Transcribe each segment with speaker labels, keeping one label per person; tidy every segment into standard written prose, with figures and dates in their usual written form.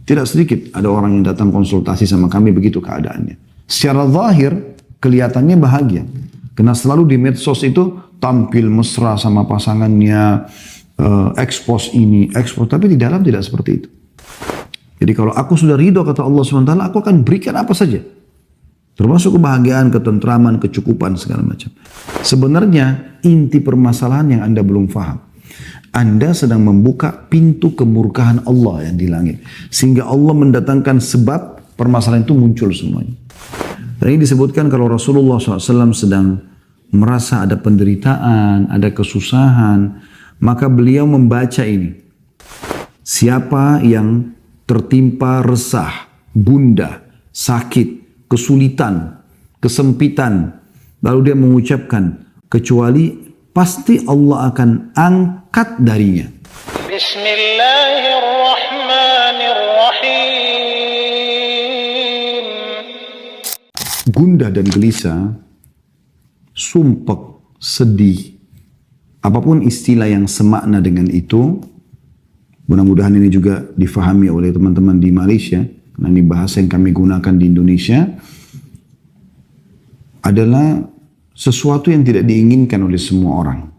Speaker 1: Tidak sedikit ada orang yang datang konsultasi sama kami begitu keadaannya. Secara zahir kelihatannya bahagia. Karena selalu di medsos itu tampil mesra sama pasangannya, expose ini, expose. Tapi di dalam tidak seperti itu. Jadi kalau aku sudah ridho kata Allah SWT, aku akan berikan apa saja. Termasuk kebahagiaan, ketentraman, kecukupan, segala macam. Sebenarnya inti permasalahan yang Anda belum faham. Anda sedang membuka pintu kemurkaan Allah yang di langit. Sehingga Allah mendatangkan sebab permasalahan itu muncul semuanya. Dan ini disebutkan kalau Rasulullah SAW sedang merasa ada penderitaan, ada kesusahan, maka beliau membaca ini. Siapa yang tertimpa resah, gundah, sakit, kesulitan, kesempitan, lalu dia mengucapkan, kecuali pasti Allah akan angkat darinya. Bismillahirrahmanirrahim. Gundah dan gelisah, sumpek, sedih, apapun istilah yang semakna dengan itu, mudah-mudahan ini juga difahami oleh teman-teman di Malaysia, karena ini bahasa yang kami gunakan di Indonesia, adalah sesuatu yang tidak diinginkan oleh semua orang.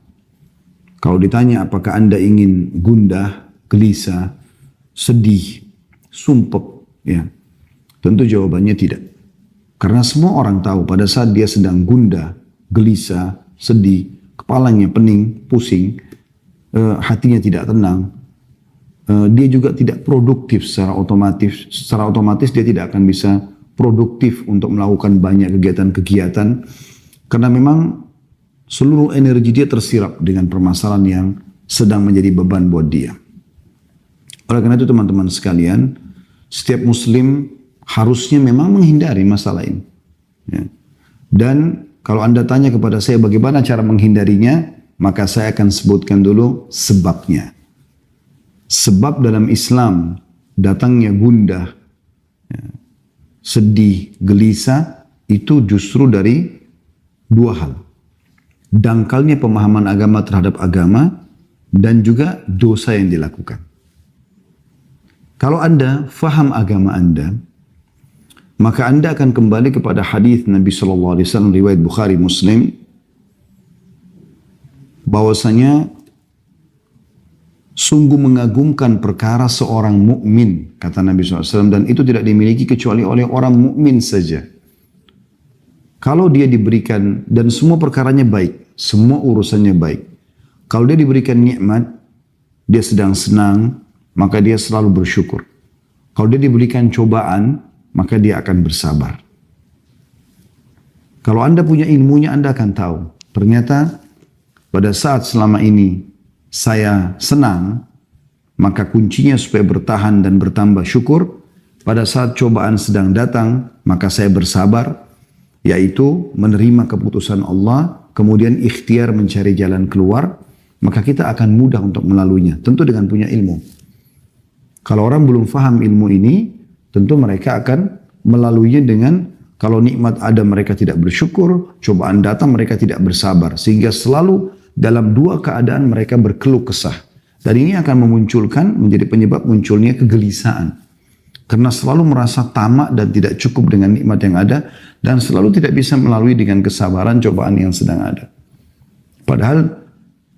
Speaker 1: Kalau ditanya apakah Anda ingin gundah, gelisah, sedih, sumpek, ya, tentu jawabannya tidak. Karena semua orang tahu pada saat dia sedang gundah, gelisah, sedih, kepalanya pening, pusing, hatinya tidak tenang, dia juga tidak produktif secara otomatis. Secara otomatis dia tidak akan bisa produktif untuk melakukan banyak kegiatan-kegiatan. Karena memang seluruh energi dia tersirap dengan permasalahan yang sedang menjadi beban buat dia. Oleh karena itu teman-teman sekalian, setiap muslim harusnya memang menghindari masalah ini. Ya. Dan kalau Anda tanya kepada saya bagaimana cara menghindarinya, maka saya akan sebutkan dulu sebabnya. Sebab dalam Islam datangnya gundah, ya, sedih, gelisah, itu justru dari dua hal. Dangkalnya pemahaman agama terhadap agama dan juga dosa yang dilakukan. Kalau Anda faham agama Anda, maka Anda akan kembali kepada hadis Nabi SAW riwayat Bukhari Muslim, bahwasanya sungguh mengagumkan perkara seorang mukmin, kata Nabi SAW, dan itu tidak dimiliki kecuali oleh orang mukmin saja. Kalau dia diberikan, dan semua perkaranya baik, semua urusannya baik. Kalau dia diberikan nikmat, dia sedang senang, maka dia selalu bersyukur. Kalau dia diberikan cobaan, maka dia akan bersabar. Kalau Anda punya ilmunya, Anda akan tahu. Ternyata pada saat selama ini saya senang, maka kuncinya supaya bertahan dan bertambah syukur. Pada saat cobaan sedang datang, maka saya bersabar, yaitu menerima keputusan Allah, kemudian ikhtiar mencari jalan keluar, maka kita akan mudah untuk melaluinya. Tentu dengan punya ilmu. Kalau orang belum faham ilmu ini, tentu mereka akan melaluinya dengan, kalau nikmat ada mereka tidak bersyukur, cobaan datang mereka tidak bersabar. Sehingga selalu dalam dua keadaan mereka berkeluh kesah. Dan ini akan memunculkan, menjadi penyebab munculnya kegelisahan. Karena selalu merasa tamak dan tidak cukup dengan nikmat yang ada, dan selalu tidak bisa melalui dengan kesabaran cobaan yang sedang ada. Padahal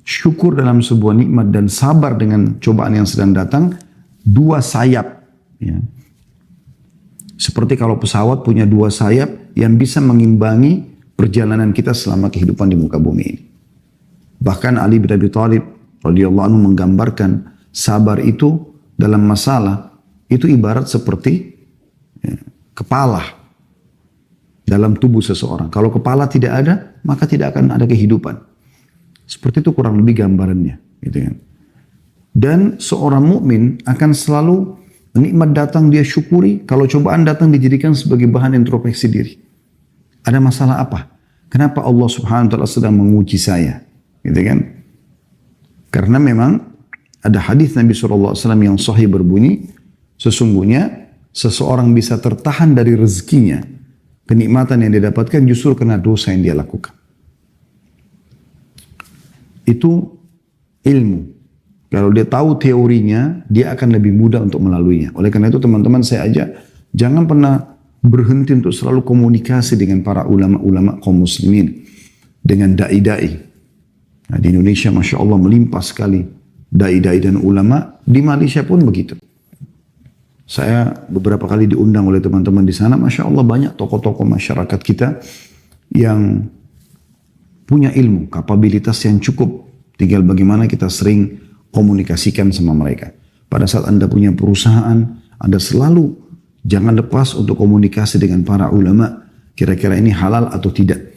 Speaker 1: syukur dalam sebuah nikmat dan sabar dengan cobaan yang sedang datang, dua sayap. Ya. Seperti kalau pesawat punya dua sayap yang bisa mengimbangi perjalanan kita selama kehidupan di muka bumi ini. Bahkan Ali bin Abi Thalib radhiyallahu anhu menggambarkan sabar itu dalam masalah itu ibarat seperti kepala dalam tubuh seseorang. Kalau kepala tidak ada, maka tidak akan ada kehidupan. Seperti itu kurang lebih gambarannya, gitu kan. Dan seorang mukmin akan selalu nikmat datang dia syukuri, kalau cobaan datang dijadikan sebagai bahan introspeksi diri. Ada masalah apa? Kenapa Allah Subhanahu wa taala sedang menguji saya? Gitu kan? Karena memang ada hadis Nabi SAW yang sahih berbunyi, sesungguhnya seseorang bisa tertahan dari rezekinya, kenikmatan yang dia dapatkan justru karena dosa yang dia lakukan. Itu ilmu. Kalau dia tahu teorinya, dia akan lebih mudah untuk melaluinya. Oleh karena itu teman-teman saya ajak, jangan pernah berhenti untuk selalu komunikasi dengan para ulama-ulama kaum muslimin. Dengan da'i-da'i. Nah, di Indonesia Masya Allah melimpah sekali da'i-da'i dan ulama. Di Malaysia pun begitu. Saya beberapa kali diundang oleh teman-teman di sana. Masya Allah banyak tokoh-tokoh masyarakat kita yang punya ilmu, kapabilitas yang cukup. Tinggal bagaimana kita sering komunikasikan sama mereka. Pada saat Anda punya perusahaan, Anda selalu jangan lepas untuk komunikasi dengan para ulama. Kira-kira ini halal atau tidak.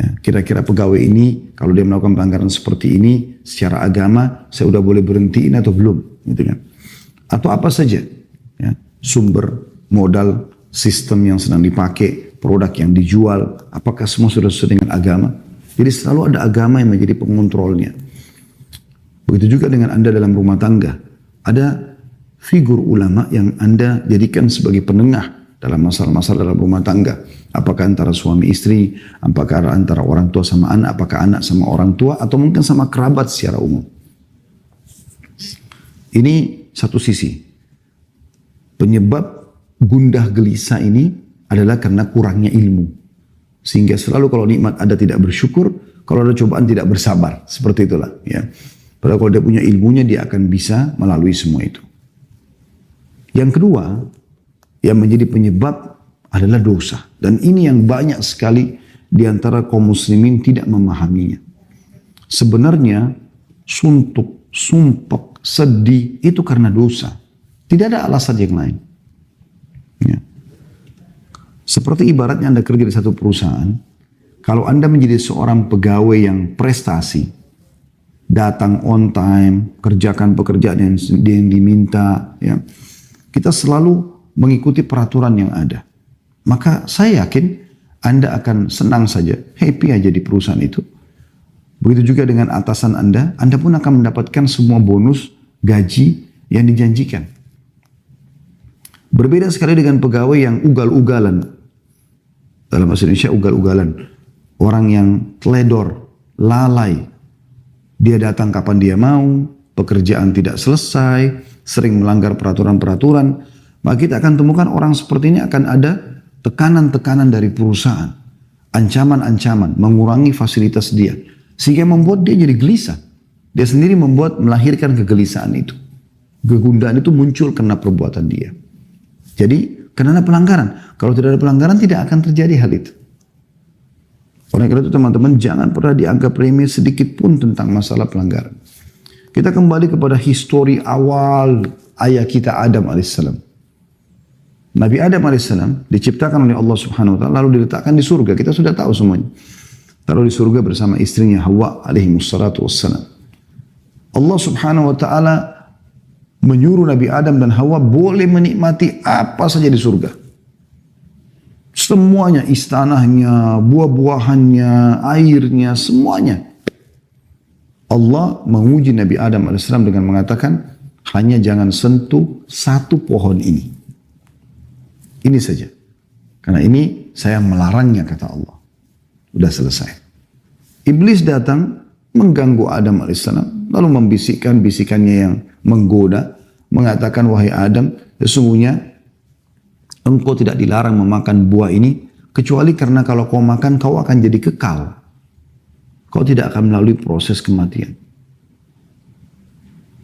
Speaker 1: Ya, kira-kira pegawai ini, kalau dia melakukan pelanggaran seperti ini, secara agama, saya udah boleh berhentiin atau belum. Gitu kan. Atau apa saja. Ya, sumber, modal, sistem yang sedang dipakai, produk yang dijual, apakah semua sudah sesuai dengan agama. Jadi selalu ada agama yang menjadi pengontrolnya. Begitu juga dengan Anda dalam rumah tangga. Ada figur ulama yang Anda jadikan sebagai penengah dalam masalah-masalah dalam rumah tangga. Apakah antara suami istri, apakah antara orang tua sama anak, apakah anak sama orang tua, atau mungkin sama kerabat secara umum. Ini satu sisi. Penyebab gundah gelisah ini adalah karena kurangnya ilmu. Sehingga selalu kalau nikmat ada tidak bersyukur, kalau ada cobaan tidak bersabar. Seperti itulah. Ya. Padahal kalau dia punya ilmunya, dia akan bisa melalui semua itu. Yang kedua, yang menjadi penyebab adalah dosa. Dan ini yang banyak sekali di antara kaum muslimin tidak memahaminya. Sebenarnya suntuk, sumpek, sedih itu karena dosa. Tidak ada alasan yang lain. Ya. Seperti ibaratnya Anda kerja di satu perusahaan, kalau Anda menjadi seorang pegawai yang prestasi, datang on time, kerjakan pekerjaan yang diminta, ya, kita selalu mengikuti peraturan yang ada. Maka saya yakin Anda akan senang saja, happy aja di perusahaan itu. Begitu juga dengan atasan Anda pun akan mendapatkan semua bonus, gaji yang dijanjikan. Berbeda sekali dengan pegawai yang ugal-ugalan. Dalam bahasa Indonesia ugal-ugalan. Orang yang teledor, lalai. Dia datang kapan dia mau, pekerjaan tidak selesai, sering melanggar peraturan-peraturan. Maka kita akan temukan orang seperti ini akan ada tekanan-tekanan dari perusahaan. Ancaman-ancaman, mengurangi fasilitas dia. Sehingga membuat dia jadi gelisah. Dia sendiri melahirkan kegelisahan itu. Kegundahan itu muncul karena perbuatan dia. Jadi karena ada pelanggaran. Kalau tidak ada pelanggaran tidak akan terjadi hal itu. Oleh karena itu teman-teman jangan pernah dianggap remeh sedikit pun tentang masalah pelanggaran. Kita kembali kepada histori awal ayah kita Adam alaihissalam. Nabi Adam alaihissalam diciptakan oleh Allah subhanahu wa ta'ala lalu diletakkan di surga. Kita sudah tahu semuanya. Taruh di surga bersama istrinya Hawa alaihi wassalatu wassalam. Allah subhanahu wa ta'ala menyuruh Nabi Adam dan Hawa boleh menikmati apa saja di surga. Semuanya, istanahnya, buah-buahannya, airnya, semuanya. Allah menguji Nabi Adam AS dengan mengatakan, hanya jangan sentuh satu pohon ini. Ini saja. Karena ini saya melarangnya, kata Allah. Sudah selesai. Iblis datang mengganggu Adam AS, lalu membisikkan bisikannya yang menggoda, mengatakan, wahai Adam, sesungguhnya engkau tidak dilarang memakan buah ini, kecuali karena kalau kau makan, kau akan jadi kekal. Kau tidak akan melalui proses kematian.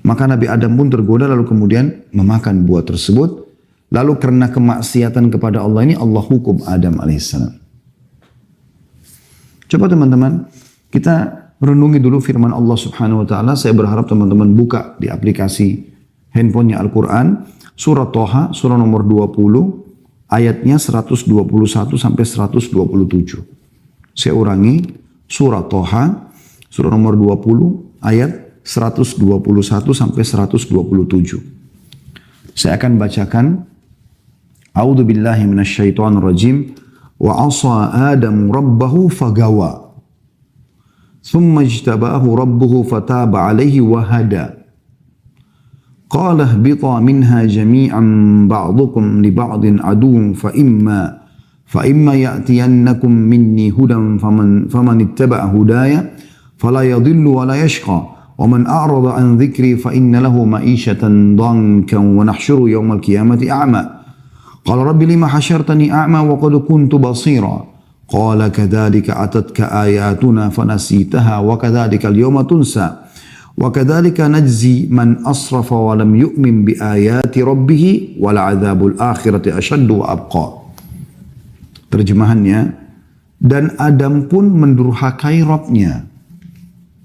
Speaker 1: Maka Nabi Adam pun tergoda, lalu kemudian memakan buah tersebut. Lalu karena kemaksiatan kepada Allah ini, Allah hukum Adam alaihissalam. Coba teman-teman, kita renungi dulu firman Allah subhanahu wa ta'ala. Saya berharap teman-teman buka di aplikasi handphonenya Al-Quran. Surah Toha, surah nomor 20, ayatnya 121 sampai 127. Saya ulangi, surah Toha, surah nomor 20, ayat 121 sampai 127. Saya akan bacakan. A'udzu billahi minasyaitonir rajim. Wa 'asa Adamu rabbahu fagawa. Thumma ijtabahu rabbuhu fataba 'alaihi wa hada. قال اهبطا منها جميعا بعضكم لبعض عدو فإما يأتينكم مني هدى فمن اتبع هدايا فلا يضل ولا يشقى وَمَنْ أَعْرَضَ عَنْ ذِكْرِي فَإِنَّ لَهُ مَعِيشَةً ضَنْكًا وَنَحْشُرُ يَوْمَ الْقِيَامَةِ أَعْمَى قَالَ رَبِّ لِمَ حَشَرْتَنِي أَعْمَى وَقَدْ كُنْتُ بَصِيرًا قَالَ كَذَلِكَ أَتَتْكَ آيَاتُنَا فَنَسِيتَهَا وَكَذَلِكَ الْيَوْمَ تُنْسَى وَكَذَلِكَ نَجْزِي مَنْ أَسْرَفَ وَلَمْ يُؤْمِنْ بِآيَاتِ رَبِّهِ وَلَعَذَابُ الْآخِرَةِ أَشَدُّ وَأَبْقَى. Terjemahannya, dan Adam pun mendurhakai Rabb-nya.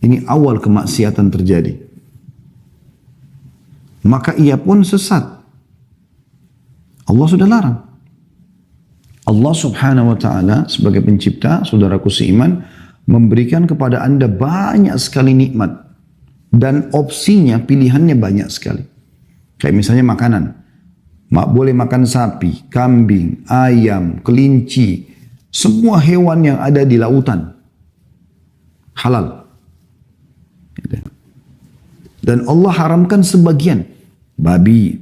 Speaker 1: Ini awal kemaksiatan terjadi. Maka ia pun sesat. Allah sudah larang. Allah subhanahu wa ta'ala sebagai pencipta, saudaraku seiman, memberikan kepada anda banyak sekali nikmat. Dan opsinya, pilihannya banyak sekali. Kayak misalnya makanan. Boleh makan sapi, kambing, ayam, kelinci, semua hewan yang ada di lautan. Halal. Dan Allah haramkan sebagian. Babi,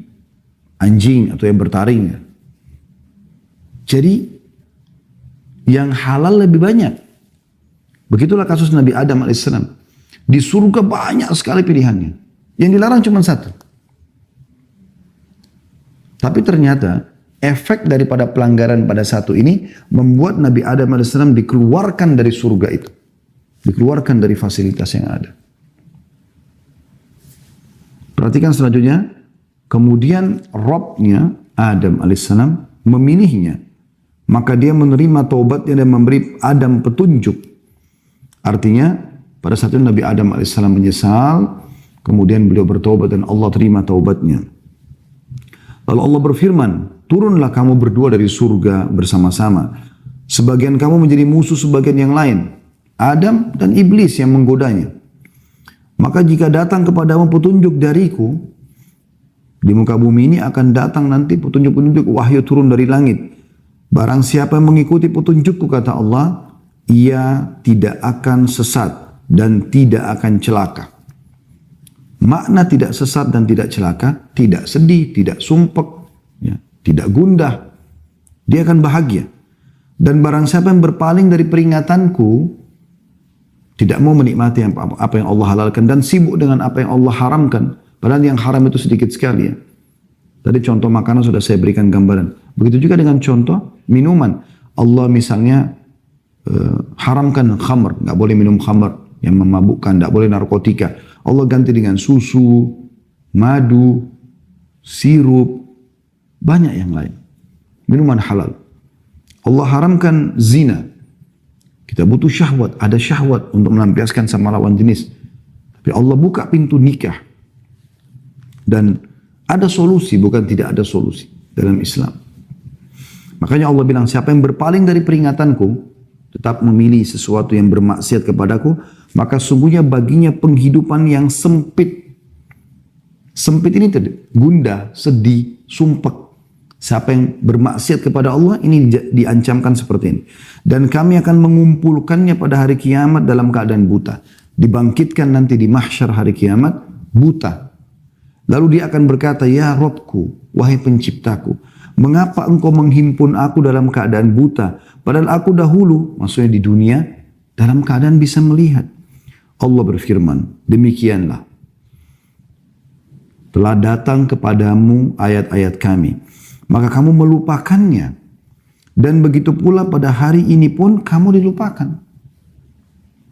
Speaker 1: anjing atau yang bertaring. Jadi, yang halal lebih banyak. Begitulah kasus Nabi Adam AS. Di surga banyak sekali pilihannya. Yang dilarang cuma satu. Tapi ternyata efek daripada pelanggaran pada satu ini membuat Nabi Adam AS dikeluarkan dari surga itu. Dikeluarkan dari fasilitas yang ada. Perhatikan selanjutnya. Kemudian Rabb-nya Adam AS memilihnya. Maka dia menerima taubatnya dan memberi Adam petunjuk. Artinya pada saat itu Nabi Adam AS menyesal. Kemudian beliau bertaubat dan Allah terima taubatnya. Lalu Allah berfirman, turunlah kamu berdua dari surga bersama-sama. Sebagian kamu menjadi musuh sebagian yang lain. Adam dan iblis yang menggodanya. Maka jika datang kepadamu petunjuk dariku, di muka bumi ini akan datang nanti petunjuk-petunjuk wahyu turun dari langit. Barang siapa yang mengikuti petunjukku, kata Allah, ia tidak akan sesat dan tidak akan celaka. Makna tidak sesat dan tidak celaka, tidak sedih, tidak sumpek, ya, tidak gundah. Dia akan bahagia. Dan barang siapa yang berpaling dari peringatanku, tidak mau menikmati apa yang Allah halalkan dan sibuk dengan apa yang Allah haramkan. Padahal yang haram itu sedikit sekali ya. Tadi contoh makanan sudah saya berikan gambaran. Begitu juga dengan contoh minuman. Allah misalnya haramkan khamr, nggak boleh minum khamr yang memabukkan, nggak boleh narkotika. Allah ganti dengan susu, madu, sirup, banyak yang lain. Minuman halal. Allah haramkan zina. Kita butuh syahwat, ada syahwat untuk melampiaskan sama lawan jenis. Tapi Allah buka pintu nikah. Dan ada solusi, bukan tidak ada solusi dalam Islam. Makanya Allah bilang, siapa yang berpaling dari peringatanku, tetap memilih sesuatu yang bermaksiat kepadaku, maka sungguhnya baginya penghidupan yang sempit. Sempit ini gundah, sedih, sumpek. Siapa yang bermaksiat kepada Allah, ini diancamkan seperti ini. Dan kami akan mengumpulkannya pada hari kiamat dalam keadaan buta. Dibangkitkan nanti di mahsyar hari kiamat, buta. Lalu dia akan berkata, ya Rabbku, wahai penciptaku, mengapa engkau menghimpun aku dalam keadaan buta? Padahal aku dahulu, maksudnya di dunia, dalam keadaan bisa melihat. Allah berfirman, demikianlah. Telah datang kepadamu ayat-ayat kami. Maka kamu melupakannya. Dan begitu pula pada hari ini pun kamu dilupakan.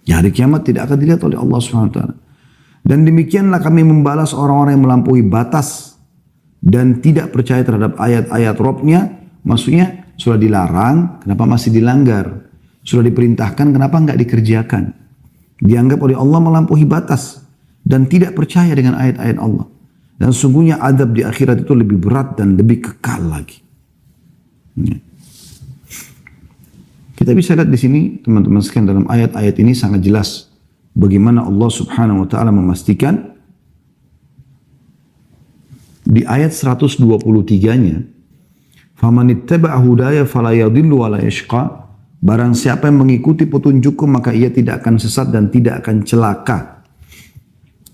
Speaker 1: Ya, hari kiamat tidak akan dilihat oleh Allah SWT. Dan demikianlah kami membalas orang-orang yang melampaui batas dan tidak percaya terhadap ayat-ayat Rabb-nya. Maksudnya sudah dilarang, kenapa masih dilanggar? Sudah diperintahkan, kenapa enggak dikerjakan? Dianggap oleh Allah melampaui batas dan tidak percaya dengan ayat-ayat Allah. Dan sungguhnya adab di akhirat itu lebih berat dan lebih kekal lagi. Ya. Kita bisa lihat di sini teman-teman sekalian, dalam ayat-ayat ini sangat jelas bagaimana Allah Subhanahu wa taala memastikan di ayat 123-nya, "Faman ittaba'a hudaya fala yadhillu wa la yashqa." Barang siapa yang mengikuti petunjukku maka ia tidak akan sesat dan tidak akan celaka.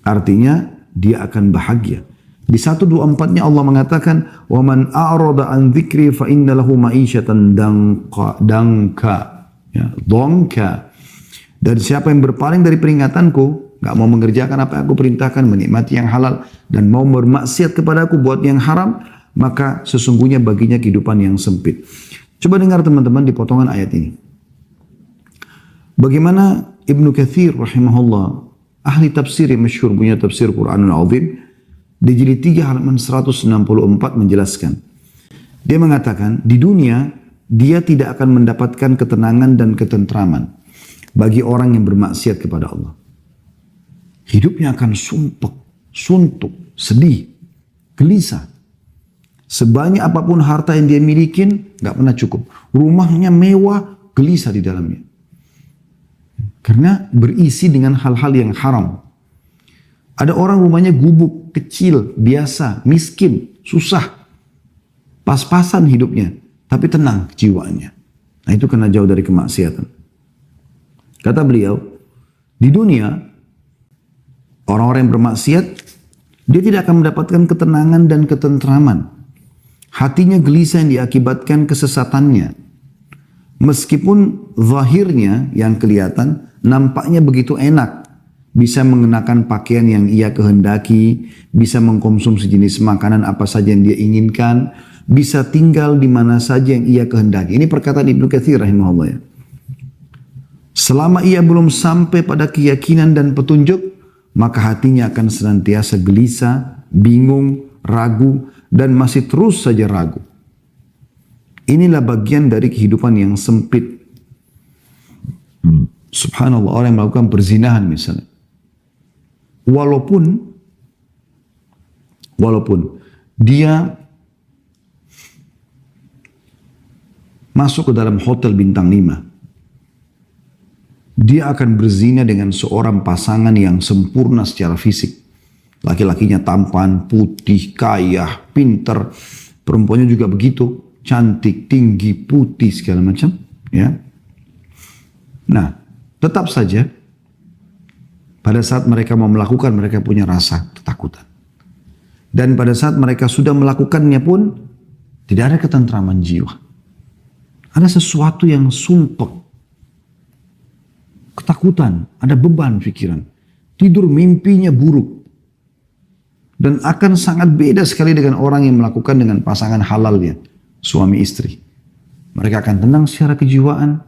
Speaker 1: Artinya dia akan bahagia. Di 124-nya Allah mengatakan, "Wa man a'rada an dzikri fa inna lahu ma'isyatan danka." Ya, dhanka. Dan siapa yang berpaling dari peringatanku, nggak mau mengerjakan apa yang aku perintahkan, menikmati yang halal, dan mau bermaksiat kepadaku buat yang haram, maka sesungguhnya baginya kehidupan yang sempit. Coba dengar teman-teman di potongan ayat ini. Bagaimana Ibnu Katsir rahimahullah, ahli tafsir yang masyhur, punya tafsir Quranul Azim, di jilid 3 halaman 164 menjelaskan. Dia mengatakan, di dunia dia tidak akan mendapatkan ketenangan dan ketentraman bagi orang yang bermaksiat kepada Allah. Hidupnya akan sumpek, suntuk, sedih, gelisah. Sebanyak apapun harta yang dia milikin, nggak pernah cukup. Rumahnya mewah, gelisah di dalamnya. Karena berisi dengan hal-hal yang haram. Ada orang rumahnya gubuk, kecil, biasa, miskin, susah. Pas-pasan hidupnya, tapi tenang jiwanya. Nah itu karena jauh dari kemaksiatan. Kata beliau, di dunia, orang-orang yang bermaksiat, dia tidak akan mendapatkan ketenangan dan ketentraman. Hatinya gelisah yang diakibatkan kesesatannya. Meskipun zahirnya yang kelihatan, nampaknya begitu enak. Bisa mengenakan pakaian yang ia kehendaki, bisa mengkonsumsi jenis makanan apa saja yang dia inginkan, bisa tinggal di mana saja yang ia kehendaki. Ini perkataan Ibnu Katsir rahimahullah ya. Selama ia belum sampai pada keyakinan dan petunjuk, maka hatinya akan senantiasa gelisah, bingung, ragu, dan masih terus saja ragu. Inilah bagian dari kehidupan yang sempit. Subhanallah, orang yang melakukan perzinahan misalnya. Walaupun dia masuk ke dalam hotel bintang 5, dia akan berzina dengan seorang pasangan yang sempurna secara fisik. Laki-lakinya tampan, putih, kaya, pinter. Perempuannya juga begitu, cantik, tinggi, putih, segala macam. Ya. Nah, tetap saja pada saat mereka mau melakukan, mereka punya rasa ketakutan. Dan pada saat mereka sudah melakukannya pun, tidak ada ketentraman jiwa. Ada sesuatu yang sumpek. Ketakutan, ada beban pikiran. Tidur mimpinya buruk. Dan akan sangat beda sekali dengan orang yang melakukan dengan pasangan halalnya, suami istri. Mereka akan tenang secara kejiwaan.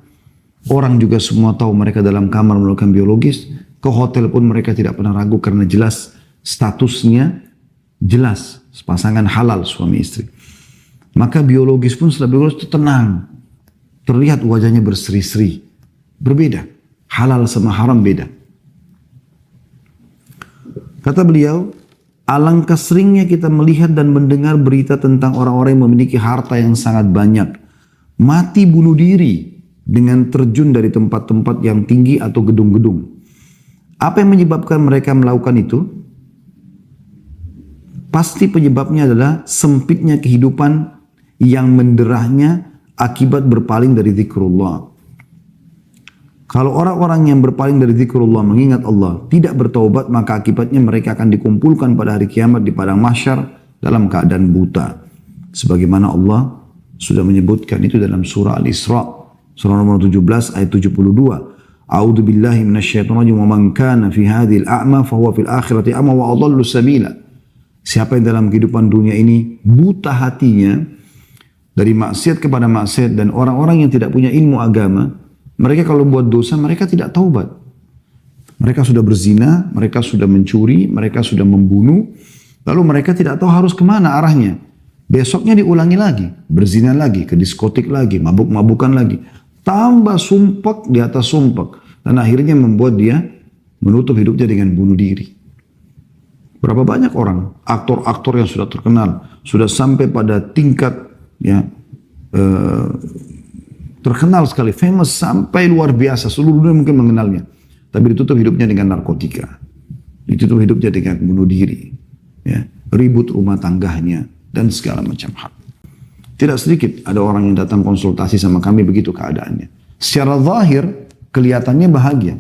Speaker 1: Orang juga semua tahu mereka dalam kamar melakukan biologis. Ke hotel pun mereka tidak pernah ragu karena jelas statusnya, jelas pasangan halal suami istri. Maka biologis pun setelah biologis itu tenang. Terlihat wajahnya berseri-seri. Berbeda. Halal sama haram beda. Kata beliau, alangkah seringnya kita melihat dan mendengar berita tentang orang-orang yang memiliki harta yang sangat banyak. Mati bunuh diri dengan terjun dari tempat-tempat yang tinggi atau gedung-gedung. Apa yang menyebabkan mereka melakukan itu? Pasti penyebabnya adalah sempitnya kehidupan yang menderahnya akibat berpaling dari zikrullah. Kalau orang-orang yang berpaling dari zikrullah, mengingat Allah, tidak bertaubat, maka akibatnya mereka akan dikumpulkan pada hari kiamat di padang mahsyar dalam keadaan buta. Sebagaimana Allah sudah menyebutkan itu dalam surah Al-Isra, surah nomor 17 ayat 72. A'udzu billahi minasyaitonir rajim, wa man kana fi hadhil a'ma fa huwa fil akhirati a'ma wa adallu sabila. Siapa yang dalam kehidupan dunia ini buta hatinya dari maksiat kepada maksiat, dan orang-orang yang tidak punya ilmu agama, mereka kalau buat dosa, mereka tidak taubat. Mereka sudah berzina, mereka sudah mencuri, mereka sudah membunuh. Lalu mereka tidak tahu harus kemana arahnya. Besoknya diulangi lagi. Berzina lagi, ke diskotik lagi, mabuk-mabukan lagi. Tambah sumpek di atas sumpek. Dan akhirnya membuat dia menutup hidupnya dengan bunuh diri. Berapa banyak orang, aktor-aktor yang sudah terkenal, sudah sampai pada tingkat ya, terkenal sekali, famous sampai luar biasa, seluruh dunia mungkin mengenalnya. Tapi ditutup hidupnya dengan narkotika, ditutup hidupnya dengan bunuh diri, ya, ribut rumah tangganya, dan segala macam hal. Tidak sedikit ada orang yang datang konsultasi sama kami begitu keadaannya. Secara zahir kelihatannya bahagia,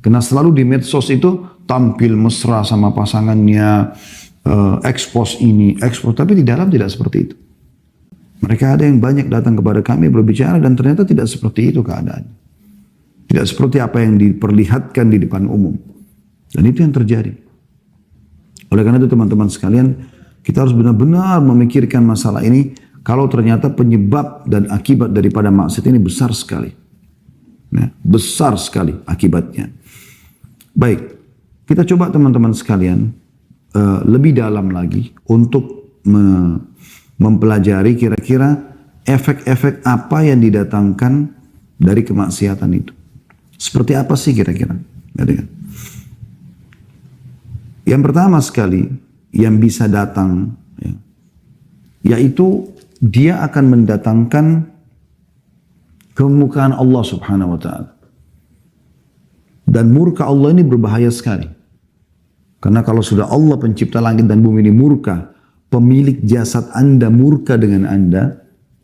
Speaker 1: karena selalu di medsos itu tampil mesra sama pasangannya, expose ini, expose, tapi di dalam tidak seperti itu. Mereka ada yang banyak datang kepada kami berbicara dan ternyata tidak seperti itu keadaannya. Tidak seperti apa yang diperlihatkan di depan umum. Dan itu yang terjadi. Oleh karena itu teman-teman sekalian, kita harus benar-benar memikirkan masalah ini. Kalau ternyata penyebab dan akibat daripada maksiat ini besar sekali. Ya, besar sekali akibatnya. Baik, kita coba teman-teman sekalian lebih dalam lagi untuk mempelajari kira-kira efek-efek apa yang didatangkan dari kemaksiatan itu. Seperti apa sih kira-kira? Yang pertama sekali yang bisa datang, ya, yaitu dia akan mendatangkan kemurkaan Allah Subhanahu wa Ta'ala. Dan murka Allah ini berbahaya sekali. Karena kalau sudah Allah pencipta langit dan bumi ini murka, pemilik jasad Anda murka dengan Anda,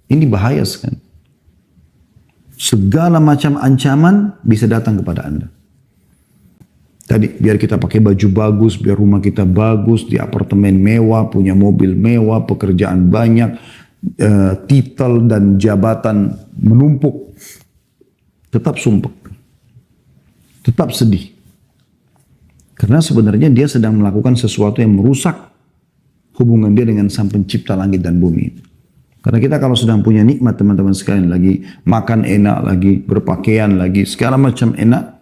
Speaker 1: ini bahaya sekali. Segala macam ancaman bisa datang kepada Anda. Tadi biar kita pakai baju bagus, biar rumah kita bagus, di apartemen mewah, punya mobil mewah, pekerjaan banyak, titel dan jabatan menumpuk, tetap sumpah, tetap sedih. Karena sebenarnya dia sedang melakukan sesuatu yang merusak hubungan dia dengan Sang Pencipta langit dan bumi. Karena kita kalau sedang punya nikmat teman-teman sekalian, lagi makan enak, lagi berpakaian, lagi segala macam enak,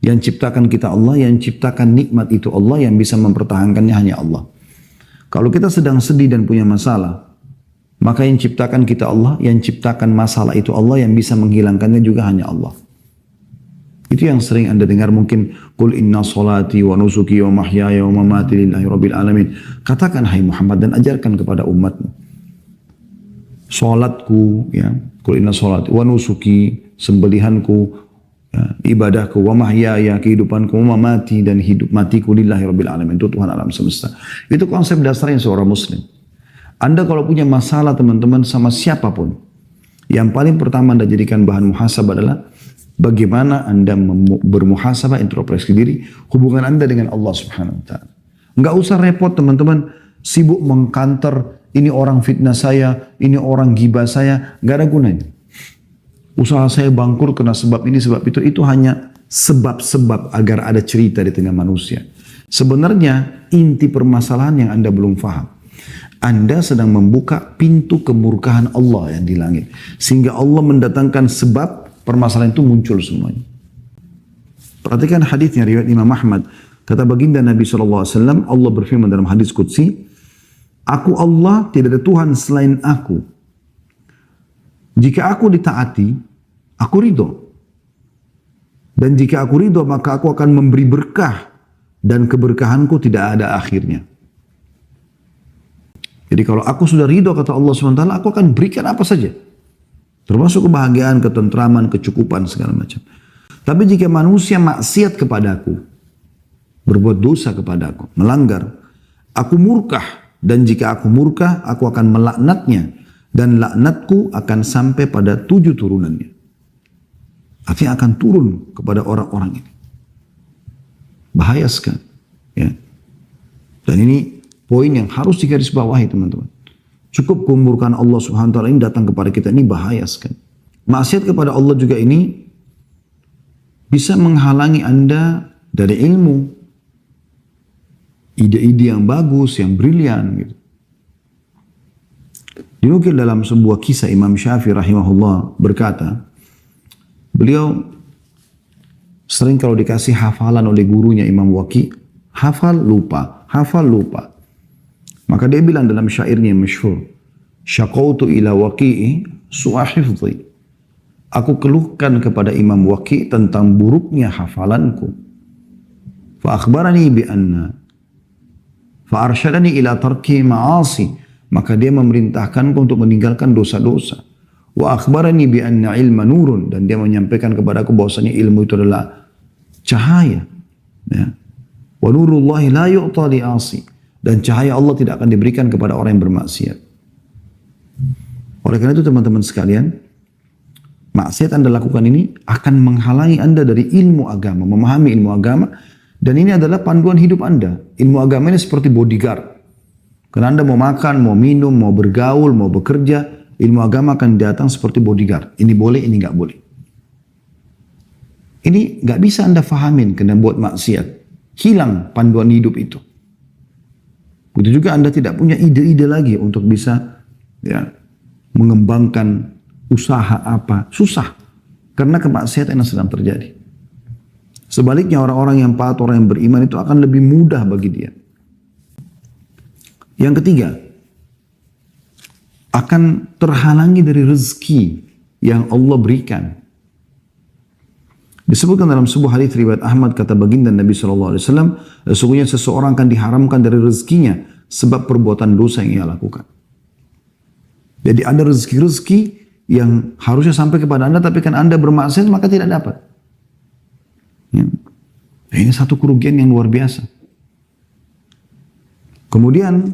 Speaker 1: yang ciptakan kita Allah, yang ciptakan nikmat itu Allah, yang bisa mempertahankannya hanya Allah. Kalau kita sedang sedih dan punya masalah, maka yang ciptakan kita Allah, yang ciptakan masalah itu Allah, yang bisa menghilangkannya juga hanya Allah. Itu yang sering Anda dengar mungkin, Qul inna salati wa nusuki wa mahyaya wa mamati lillahi rabbil alamin. Katakan hai Muhammad dan ajarkan kepada umatmu. Salatku, ya, Qul inna salati wa nusuki, sembelihanku, ya, ibadahku, wa mahyaya, kehidupanku, wa mamati, dan hidup matiku lillahi rabbil alamin, itu Tuhan alam semesta. Itu konsep dasarnya seorang muslim. Anda kalau punya masalah teman-teman sama siapapun, yang paling pertama Anda jadikan bahan muhasabah adalah bagaimana Anda bermuhasabah, introspeksi diri, hubungan Anda dengan Allah Subhanahu wa Ta'ala. Enggak usah repot teman-teman, sibuk mengkanter, ini orang fitnah saya, ini orang gibah saya, enggak ada gunanya. Usaha saya bangkrut karena sebab ini, sebab itu hanya sebab-sebab agar ada cerita di tengah manusia. Sebenarnya inti permasalahan yang Anda belum faham. Anda sedang membuka pintu kemurkaan Allah yang di langit. Sehingga Allah mendatangkan sebab permasalahan itu muncul semuanya. Perhatikan hadisnya riwayat Imam Ahmad. Kata baginda Nabi SAW, Allah berfirman dalam hadis Qudsi, Aku Allah, tidak ada Tuhan selain aku. Jika aku ditaati, aku ridho. Dan jika aku ridho, maka aku akan memberi berkah. Dan keberkahanku tidak ada akhirnya. Jadi kalau aku sudah ridho, kata Allah SWT, aku akan berikan apa saja. Termasuk kebahagiaan, ketentraman, kecukupan, segala macam. Tapi jika manusia maksiat kepadaku, berbuat dosa kepadaku, melanggar, aku murka. Dan jika aku murka, aku akan melaknatnya. Dan laknatku akan sampai pada 7 turunannya. Artinya akan turun kepada orang-orang ini. Bahaya sekali. Ya. Dan ini poin yang harus digarisbawahi teman-teman. Cukup kemurkaan Allah Subhanahu wa Ta'ala ini datang kepada kita, ini bahaya sekali. Maksiat kepada Allah juga ini bisa menghalangi Anda dari ilmu, ide-ide yang bagus, yang brilian gitu. Dinukil dalam sebuah kisah Imam Syafi'i rahimahullah berkata, beliau sering kalau dikasih hafalan oleh gurunya Imam Waqi, hafal lupa, hafal lupa. Maka dia bilang dalam syairnya yang masyhur, syaqautu ila Waqi'i su'a hifdhi. Aku keluhkan kepada Imam Waqi tentang buruknya hafalanku. Fa akhbarani bi anna fa arsyadani ila tarki ma'asi. Maka dia memerintahkanku untuk meninggalkan dosa-dosa. Wa akhbarani bi anna ilma nurun, dan dia menyampaikan kepadaku bahwasanya ilmu itu adalah cahaya. Ya. Wa nurullahi la yu'ta li 'asi. Dan cahaya Allah tidak akan diberikan kepada orang yang bermaksiat. Oleh karena itu teman-teman sekalian, maksiat Anda lakukan ini akan menghalangi Anda dari ilmu agama, memahami ilmu agama, dan ini adalah panduan hidup Anda. Ilmu agama ini seperti bodyguard. Karena Anda mau makan, mau minum, mau bergaul, mau bekerja, ilmu agama akan datang seperti bodyguard. Ini boleh, ini nggak boleh. Ini nggak bisa Anda fahamin karena buat maksiat. hilang panduan hidup itu. Begitu juga Anda tidak punya ide-ide lagi untuk bisa ya mengembangkan usaha apa, susah karena kemaksiatan yang sedang terjadi. Sebaliknya orang-orang yang taat, orang yang beriman itu akan lebih mudah bagi dia. Yang ketiga, akan terhalangi dari rezeki yang Allah berikan. Disebutkan dalam sebuah hadis riwayat Ahmad, kata baginda Nabi SAW, sesungguhnya seseorang akan diharamkan dari rezekinya sebab perbuatan dosa yang ia lakukan. Jadi ada rezeki-rezeki yang harusnya sampai kepada Anda, tapi kan Anda bermaksiat maka tidak dapat. Ya. Ini satu kerugian yang luar biasa. Kemudian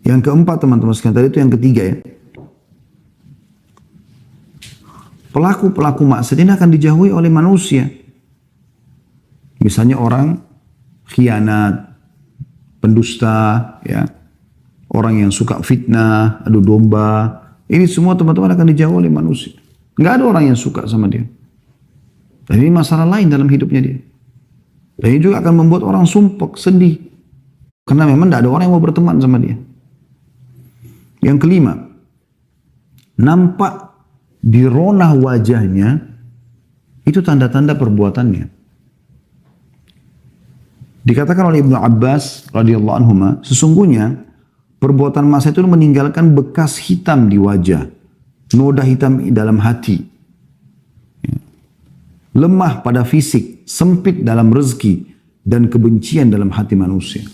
Speaker 1: yang keempat teman-teman sekalian, tadi itu yang ketiga ya. Pelaku-pelaku maksiat ini akan dijauhi oleh manusia. Misalnya orang khianat, pendusta, ya, orang yang suka fitnah, adu domba. Ini semua teman-teman akan dijauhi oleh manusia. Nggak ada orang yang suka sama dia. Dan ini masalah lain dalam hidupnya dia. Dan ini juga akan membuat orang sumpek, sedih. Karena memang tidak ada orang yang mau berteman sama dia. Yang kelima, nampak di ronah wajahnya itu tanda-tanda perbuatannya. Dikatakan oleh Ibnu Abbas radhiyallahu anhu, sesungguhnya perbuatan maksiat itu meninggalkan bekas hitam di wajah, noda hitam dalam hati, lemah pada fisik, sempit dalam rezeki, dan kebencian dalam hati manusia.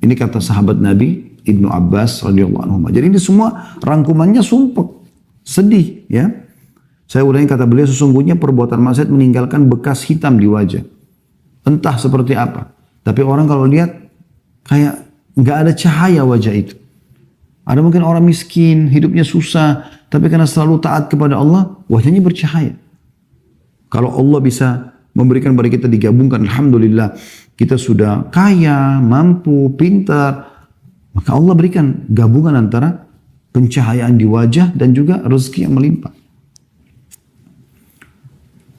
Speaker 1: Ini kata sahabat Nabi Ibnu Abbas radhiyallahu anhu. Jadi ini semua rangkumannya sumpek, sedih ya. Saya ulangi kata beliau, sesungguhnya perbuatan maksiat meninggalkan bekas hitam di wajah. Entah seperti apa. Tapi orang kalau lihat kayak nggak ada cahaya wajah itu. Ada mungkin orang miskin, hidupnya susah, tapi karena selalu taat kepada Allah, wajahnya bercahaya. Kalau Allah bisa memberikan kepada kita digabungkan, alhamdulillah, kita sudah kaya, mampu, pintar, maka Allah berikan gabungan antara pencahayaan di wajah dan juga rezeki yang melimpah.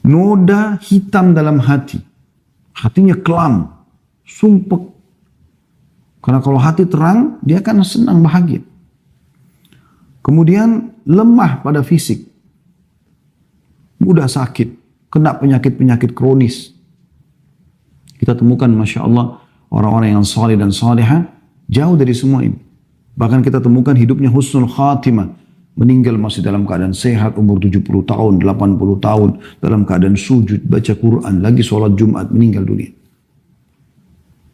Speaker 1: Noda hitam dalam hati. Hatinya kelam, sumpek. Karena kalau hati terang, dia akan senang, bahagia. Kemudian lemah pada fisik. Mudah sakit, kena penyakit-penyakit kronis. Kita temukan Masya Allah, orang-orang yang saleh dan salihah jauh dari semua ini. Bahkan kita temukan hidupnya husnul khatimah. Meninggal masih dalam keadaan sehat, umur 70 tahun, 80 tahun. Dalam keadaan sujud, baca Quran, lagi sholat Jumat, meninggal dunia.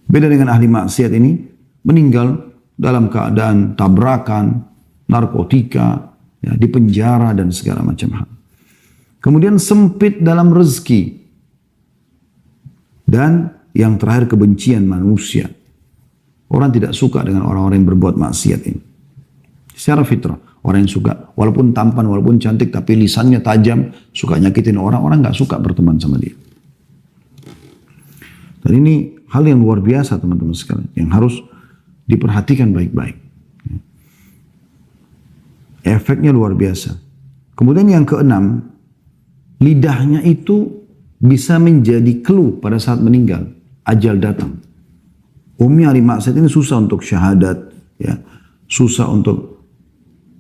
Speaker 1: Beda dengan ahli maksiat ini, meninggal dalam keadaan tabrakan, narkotika, ya, di penjara dan segala macam hal. Kemudian sempit dalam rezeki. Dan yang terakhir kebencian manusia. Orang tidak suka dengan orang-orang yang berbuat maksiat ini. Secara fitrah, orang yang suka, walaupun tampan, walaupun cantik, tapi lisannya tajam, suka nyakitin orang, orang nggak suka berteman sama dia. Dan ini hal yang luar biasa teman-teman sekalian, yang harus diperhatikan baik-baik. Efeknya luar biasa. Kemudian yang keenam, lidahnya itu bisa menjadi clue pada saat meninggal, ajal datang. Umumnya ahli maksiat ini susah untuk syahadat, ya, susah untuk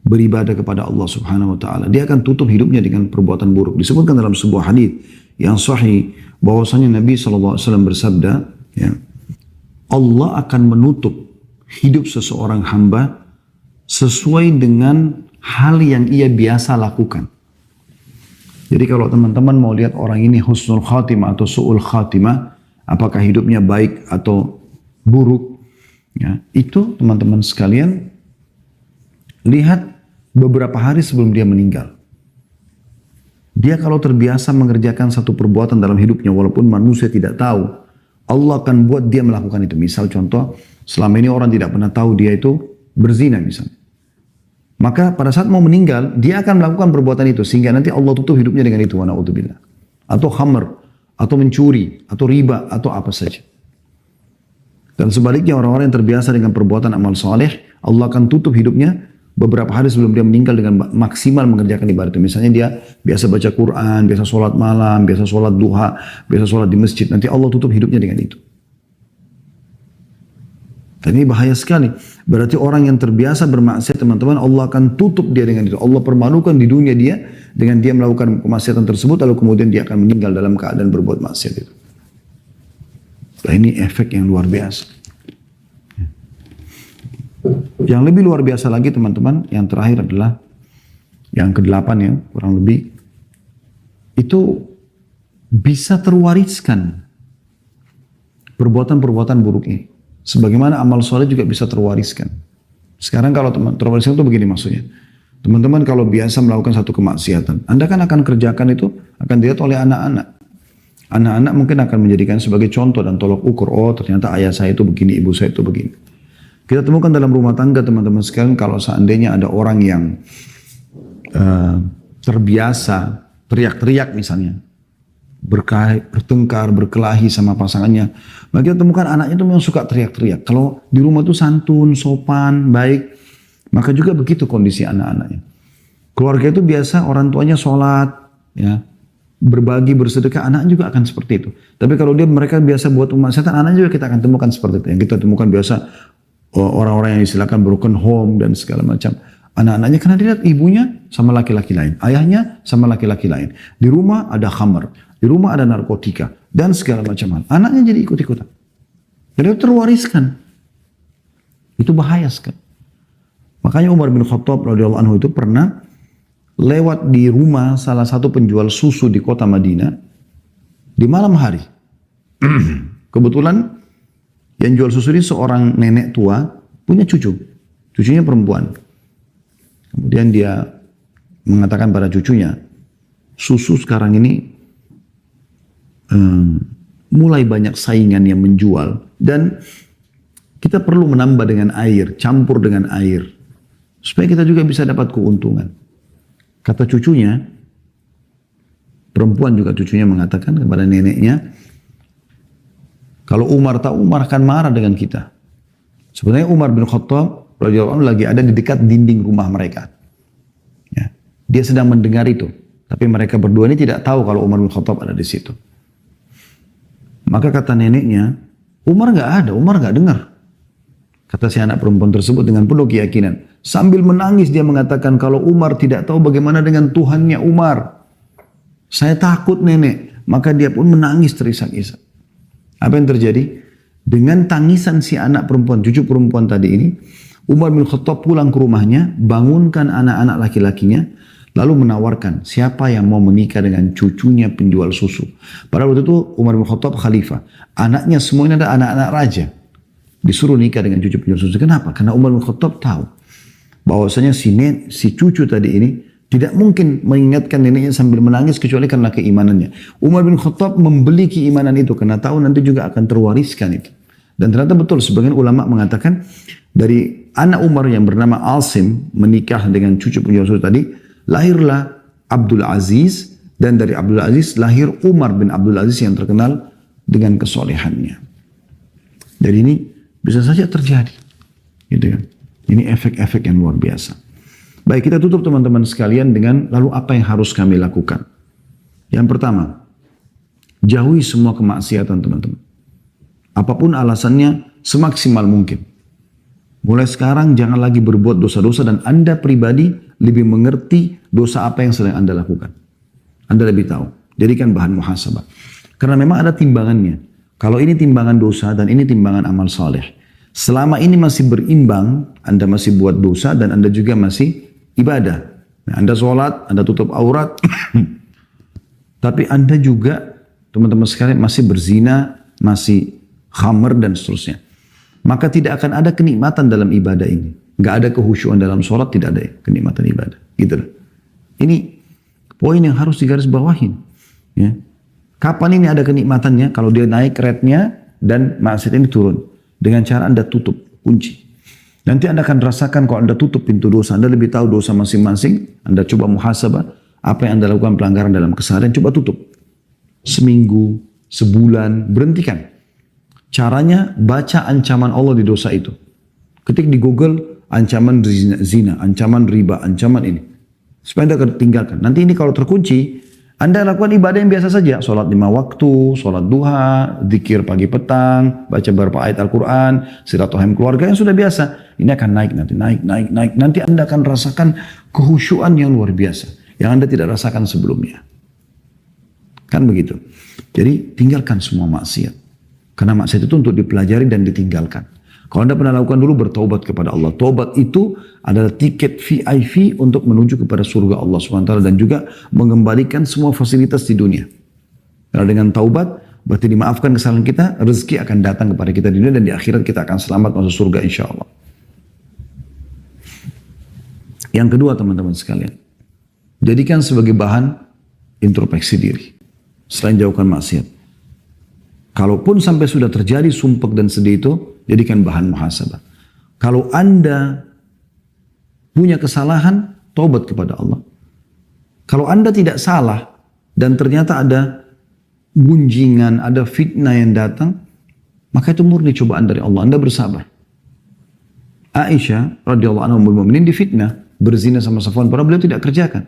Speaker 1: beribadah kepada Allah Subhanahu wa taala. Dia akan tutup hidupnya dengan perbuatan buruk. Disebutkan dalam sebuah hadis yang sahih bahwasanya Nabi SAW bersabda, ya, Allah akan menutup hidup seseorang hamba sesuai dengan hal yang ia biasa lakukan. Jadi kalau teman-teman mau lihat orang ini husnul khatimah atau su'ul khatimah, apakah hidupnya baik atau buruk, ya, itu teman-teman sekalian lihat beberapa hari sebelum dia meninggal. Dia kalau terbiasa mengerjakan satu perbuatan dalam hidupnya walaupun manusia tidak tahu, Allah akan buat dia melakukan itu. Misal contoh, selama ini orang tidak pernah tahu dia itu berzina misalnya. Maka pada saat mau meninggal, dia akan melakukan perbuatan itu sehingga nanti Allah tutup hidupnya dengan itu, wa na'udzubillah. Atau khamr, atau mencuri, atau riba, atau apa saja. Dan sebaliknya orang-orang yang terbiasa dengan perbuatan amal soleh, Allah akan tutup hidupnya beberapa hari sebelum dia meninggal dengan maksimal mengerjakan ibadah itu. Misalnya dia biasa baca Quran, biasa sholat malam, biasa sholat duha, biasa sholat di masjid. Nanti Allah tutup hidupnya dengan itu. Dan ini bahaya sekali. Berarti orang yang terbiasa bermaksiat, teman-teman, Allah akan tutup dia dengan itu. Allah permalukan di dunia dia dengan dia melakukan kemaksiatan tersebut, lalu kemudian dia akan meninggal dalam keadaan berbuat maksiat itu. Nah, ini efek yang luar biasa. Yang lebih luar biasa lagi, teman-teman, yang terakhir adalah yang ke-8 ya, kurang lebih. Itu bisa terwariskan perbuatan-perbuatan buruk ini. Sebagaimana amal soleh juga bisa terwariskan. Sekarang kalau terwariskan itu begini maksudnya. Teman-teman kalau biasa melakukan satu kemaksiatan, Anda kan akan kerjakan itu, akan dilihat oleh anak-anak. Anak-anak mungkin akan menjadikan sebagai contoh dan tolok ukur. Oh, ternyata ayah saya itu begini, ibu saya itu begini. Kita temukan dalam rumah tangga, teman-teman sekalian, kalau seandainya ada orang yang terbiasa teriak-teriak misalnya, bertengkar, berkelahi sama pasangannya, maka kita temukan anaknya itu memang suka teriak-teriak. Kalau di rumah itu santun, sopan, baik, maka juga begitu kondisi anak-anaknya. Keluarga itu biasa orang tuanya sholat, ya, berbagi, bersedekah, anak juga akan seperti itu. Tapi kalau mereka biasa buat kemaksiatan, anak juga kita akan temukan seperti itu. Yang kita temukan biasa orang-orang yang istilahkan broken home dan segala macam. Anak-anaknya karena dilihat ibunya sama laki-laki lain, ayahnya sama laki-laki lain. Di rumah ada khamar, di rumah ada narkotika dan segala macam hal. Anaknya jadi ikut-ikutan. Jadi itu terwariskan. Itu bahaya sekali. Makanya Umar bin Khattab radhiyallahu anhu itu pernah lewat di rumah salah satu penjual susu di kota Madinah di malam hari. Kebetulan yang jual susu ini seorang nenek tua, punya cucu. Cucunya perempuan. Kemudian dia mengatakan pada cucunya, susu sekarang ini mulai banyak saingan yang menjual. Dan kita perlu menambah dengan air, campur dengan air. Supaya kita juga bisa dapat keuntungan. Kata cucunya, perempuan juga cucunya mengatakan kepada neneknya, kalau Umar tahu, Umar akan marah dengan kita. Sebenarnya Umar bin Khattab radhiyallahu anhu lagi ada di dekat dinding rumah mereka. Ya. Dia sedang mendengar itu. Tapi mereka berdua ini tidak tahu kalau Umar bin Khattab ada di situ. Maka kata neneknya, Umar nggak ada, Umar nggak dengar. Kata si anak perempuan tersebut dengan penuh keyakinan. Sambil menangis dia mengatakan, kalau Umar tidak tahu bagaimana dengan Tuhannya Umar. Saya takut nenek. Maka dia pun menangis terisak-isak. Apa yang terjadi? Dengan tangisan si anak perempuan, cucu perempuan tadi ini, Umar bin Khattab pulang ke rumahnya, bangunkan anak-anak laki-lakinya, lalu menawarkan siapa yang mau menikah dengan cucunya penjual susu. Pada waktu itu Umar bin Khattab khalifah. Anaknya semuanya ada anak-anak raja. Disuruh nikah dengan cucu penjual susu. Kenapa? Karena Umar bin Khattab tahu bahwasanya si cucu tadi ini tidak mungkin mengingatkan neneknya sambil menangis kecuali karena keimanannya. Umar bin Khattab membeli keimanan itu karena tahu nanti juga akan terwariskan itu. Dan ternyata betul, sebagian ulama mengatakan dari anak Umar yang bernama Asim menikah dengan cucu penjual susu tadi, lahirlah Abdul Aziz, dan dari Abdul Aziz lahir Umar bin Abdul Aziz yang terkenal dengan kesolehannya. Dari ini bisa saja terjadi. Gitu kan. Ini efek-efek yang luar biasa. Baik, kita tutup teman-teman sekalian dengan lalu apa yang harus kami lakukan. Yang pertama, jauhi semua kemaksiatan teman-teman. Apapun alasannya semaksimal mungkin. Mulai sekarang jangan lagi berbuat dosa-dosa dan Anda pribadi lebih mengerti dosa apa yang sedang Anda lakukan. Anda lebih tahu. Jadikan bahan muhasabah. Karena memang ada timbangannya. Kalau ini timbangan dosa dan ini timbangan amal saleh. Selama ini masih berimbang, Anda masih buat dosa dan Anda juga masih ibadah. Anda sholat, Anda tutup aurat. Tapi Anda juga, teman-teman sekalian, masih berzina, masih khamr dan seterusnya. Maka tidak akan ada kenikmatan dalam ibadah ini. Nggak ada kehusyuan dalam sholat, tidak ada kenikmatan ibadah. Gitu loh. Ini poin yang harus digarisbawahin. Ya. Kapan ini ada kenikmatannya? Kalau dia naik rate-nya dan maksiat ini turun. Dengan cara Anda tutup, kunci. Nanti Anda akan rasakan kalau Anda tutup pintu dosa. Anda lebih tahu dosa masing-masing. Anda coba muhasabah. Apa yang Anda lakukan pelanggaran dalam keseharian, coba tutup. Seminggu, sebulan, berhentikan. Caranya baca ancaman Allah di dosa itu. Ketik di Google ancaman zina, ancaman riba, ancaman ini. Supaya Anda tinggalkan. Nanti ini kalau terkunci, Anda lakukan ibadah yang biasa saja. Sholat 5 waktu, sholat duha, zikir pagi petang, baca beberapa ayat Al-Quran, silaturahim keluarga yang sudah biasa. Ini akan naik nanti, naik. Nanti Anda akan rasakan kehusyuan yang luar biasa. Yang Anda tidak rasakan sebelumnya. Kan begitu. Jadi tinggalkan semua maksiat. Karena maksiat itu untuk dipelajari dan ditinggalkan. Kalau Anda pernah lakukan dulu, bertaubat kepada Allah. Taubat itu adalah tiket VIP untuk menuju kepada surga Allah SWT dan juga mengembalikan semua fasilitas di dunia. Karena dengan taubat, berarti dimaafkan kesalahan kita, rezeki akan datang kepada kita di dunia dan di akhirat kita akan selamat masuk surga insya Allah. Yang kedua teman-teman sekalian, jadikan sebagai bahan introspeksi diri. Selain jauhkan maksiat. Kalaupun sampai sudah terjadi sumpek dan sedih itu, jadikan bahan muhasabah. Kalau Anda punya kesalahan, taubat kepada Allah. Kalau Anda tidak salah, dan ternyata ada gunjingan, ada fitnah yang datang, maka itu murni cobaan dari Allah. Anda bersabar. Aisyah radhiyallahu anha ummul mukminin difitnah, berzina sama Safwan, padahal beliau tidak kerjakan.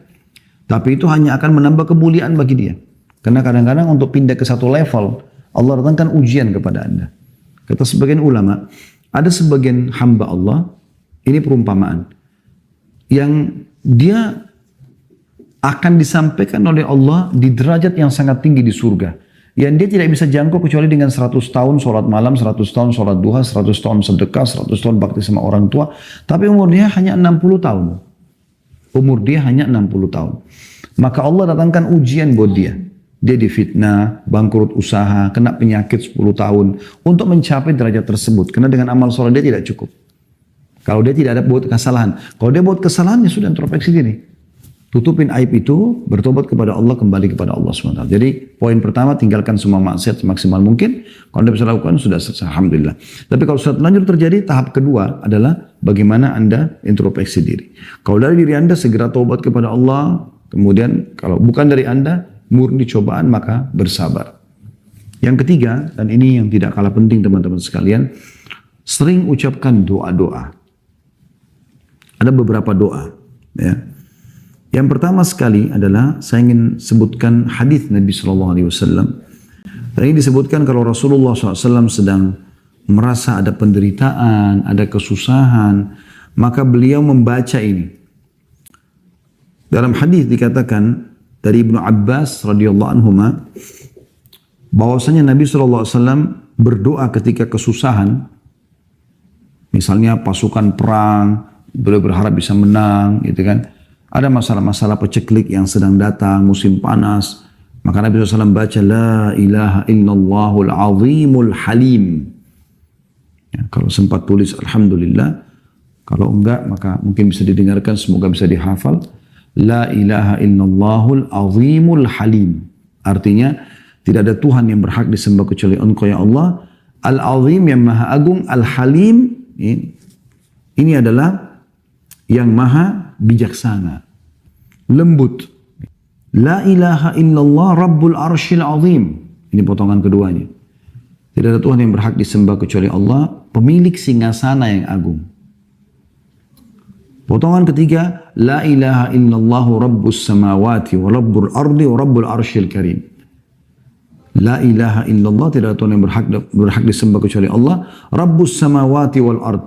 Speaker 1: Tapi itu hanya akan menambah kemuliaan bagi dia. Karena kadang-kadang untuk pindah ke satu level, Allah datangkan ujian kepada Anda. Kata sebagian ulama, ada sebagian hamba Allah, ini perumpamaan, yang dia akan disampaikan oleh Allah di derajat yang sangat tinggi di surga. Yang dia tidak bisa jangkau kecuali dengan 100 tahun sholat malam, 100 tahun sholat duha, 100 tahun sedekah, 100 tahun bakti sama orang tua. Tapi umur dia hanya 60 tahun. Umur dia hanya 60 tahun. Maka Allah datangkan ujian buat dia. Dia difitnah, bangkrut usaha, kena penyakit 10 tahun untuk mencapai derajat tersebut. Karena dengan amal soleh dia tidak cukup. Kalau dia tidak ada buat kesalahan. Kalau dia buat kesalahan, ya sudah introspeksi diri. Tutupin aib itu, bertobat kepada Allah, kembali kepada Allah SWT. Jadi poin pertama, tinggalkan semua maksiat semaksimal mungkin. Kalau Anda bisa lakukan, sudah selesai. Alhamdulillah. Tapi kalau sudah lanjut terjadi, tahap kedua adalah bagaimana Anda introspeksi diri. Kalau dari diri Anda, segera taubat kepada Allah. Kemudian kalau bukan dari Anda, murni cobaan, maka bersabar. Yang ketiga, dan ini yang tidak kalah penting teman-teman sekalian, sering ucapkan doa-doa. Ada beberapa doa. Ya. Yang pertama sekali adalah, saya ingin sebutkan hadis Nabi SAW. Dan ini disebutkan kalau Rasulullah SAW sedang merasa ada penderitaan, ada kesusahan, maka beliau membaca ini. Dalam hadis dikatakan, dari Ibnu Abbas radhiyallahu anhuma, bahwasanya Nabi SAW berdoa ketika kesusahan, misalnya pasukan perang, beliau berharap bisa menang, gitu kan. Ada masalah-masalah peceklik yang sedang datang, musim panas, maka Nabi SAW baca La ilaha illallahul azimul halim. Ya, kalau sempat tulis Alhamdulillah, kalau enggak maka mungkin bisa didengarkan, semoga bisa dihafal. La ilaha illallahul azimul halim. Artinya, tidak ada Tuhan yang berhak disembah kecuali Engkau ya Allah. Al-azim yang maha agung, al-halim ini adalah yang maha bijaksana, lembut. La ilaha illallah rabbul arshil azim. Ini potongan keduanya. Tidak ada Tuhan yang berhak disembah kecuali Allah, pemilik singgasana yang agung. Potongan ketiga, la ilaha illallah rabbus samawati wa rabbul ardi wa rabbul arshil karim. La ilaha illallah, tidak ada Tuhan yang berhak disembah kecuali Allah, rabbus samawati wal ard,